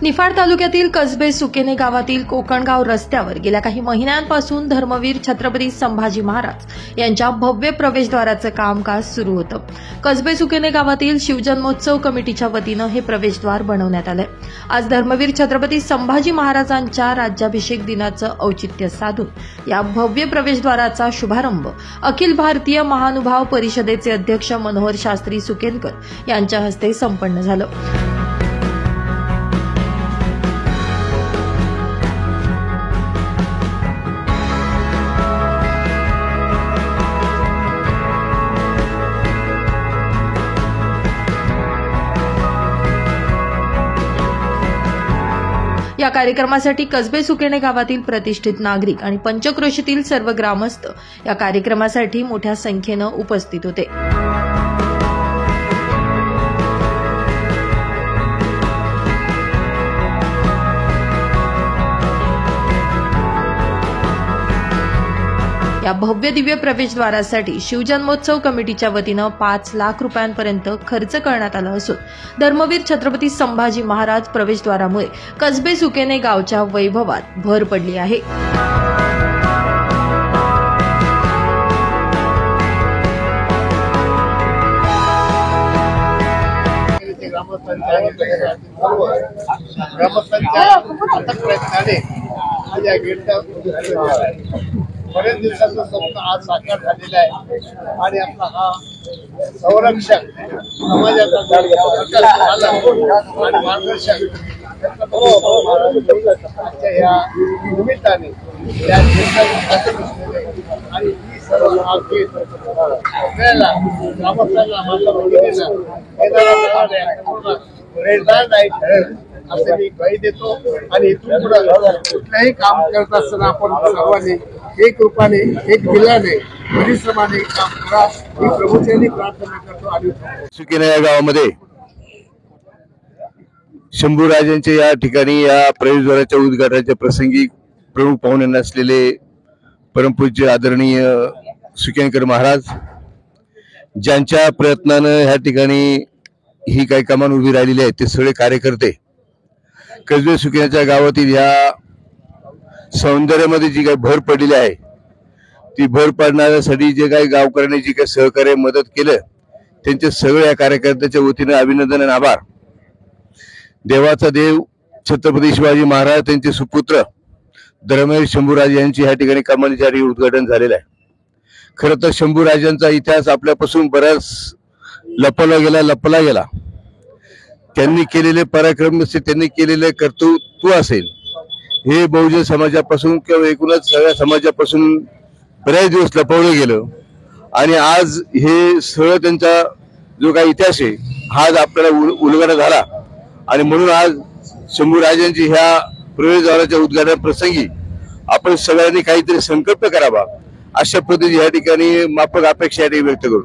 निफाड तालुक्यातील कसबे सुकेने गावातील कोकणगाव रस्त्यावर गेल्या काही महिन्यांपासून धर्मवीर छत्रपती संभाजी महाराज यांच्या भव्य प्रवेशद्वाराचं कामकाज सुरू होतं। कसबे सुकेने गावातील शिवजन्मोत्सव कमिटीच्या वतीनं हे प्रवेशद्वार बनवण्यात आलंय। आज धर्मवीर छत्रपती संभाजी महाराजांच्या राज्याभिषेक दिनाचं औचित्य साधून या भव्य प्रवेशद्वाराचा शुभारंभ अखिल भारतीय महानुभाव परिषदेचे अध्यक्ष मनोहर शास्त्री सुकेनकर यांच्या हस्ते संपन्न झालं। या कार्यक्रमासाठी कसबे सुकेने गावातील प्रतिष्ठित नागरिक आणि पंचक्रोशीतील सर्व ग्रामस्थ या कार्यक्रमासाठी मोठ्या संख्येनं उपस्थित होते। या भव्य दिव्य प्रवेशद्वारासाठी शिवजन्मोत्सव कमिटीच्या वतीनं 5 लाख रुपयांपर्यंत खर्च करण्यात आला असून धर्मवीर छत्रपती संभाजी महाराज प्रवेशद्वारामुळे कसबे सुकेने गावच्या वैभवात भर पडली आहे। बरेच दिवसाचं स्वप्न आज साकार झालेलं आहे आणि आपला हा संरक्षक समाजाचा आणि मार्गदर्शक या निमित्ताने आणि ही सर्व आपल्याला ग्रामस्थांना माझ्या प्रेरणा नाही ठरेल असे मी ग्वाही देतो। आणि इथून पुढे कुठल्याही काम करत असताना आपण सर्वांनी एक रूपाने एक दिलाने परिश्रमाने काम करा ही प्रभूचरणी प्रार्थना करतो। आणि सुकेने या गावामध्ये शंभूराजांच्या या ठिकाणी या प्रवेशद्वाराच्या उद्घाटनाच्या प्रसंगी प्रमुख पाहुणे असलेले परमपूज्य आदरणीय सुकेनकर महाराज ज्यांच्या प्रयत्नानं ह्या ठिकाणी ही काही कमान उभी राहिलेली आहे ते सगळे कार्यकर्ते कसबे सुकेनेच्या गावातील या सौंदर्यामध्ये जी काही भर पडलेली आहे ती भर पाडण्यासाठी जे काही गावकऱ्यांनी जी काही सहकार्य मदत केलं त्यांचे सगळे या कार्यकर्त्याच्या वतीने अभिनंदन आणि आभार। देवाचा देव छत्रपती शिवाजी महाराज त्यांचे सुपुत्र धर्मवीर शंभूराज यांची ह्या ठिकाणी कमानीच्या उद्घाटन झालेलं आहे। खरं तर शंभूराजांचा इतिहास आपल्यापासून बराच लपला गेला। त्यांनी केलेले पराक्रम असेल, त्यांनी केलेले कर्तृत्व असेल, हे बहुजन समाजापासून किंवा एकूणच सगळ्या समाजापासून बऱ्याच दिवस लपवलं गेलं आणि आज हे सगळं त्यांचा जो काही इतिहास आहे हा आज आपल्याला उलगडा झाला। आणि म्हणून आज शंभूराजांची ह्या प्रवेशद्वाराच्या उद्घाटन प्रसंगी आपण सगळ्यांनी काहीतरी संकल्प करावा अशा पद्धतीने या ठिकाणी माफक अपेक्षा व्यक्त करू।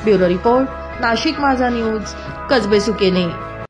ब्युरो रिपोर्ट, नाशिक माझा न्यूज, कसबे सुकेने।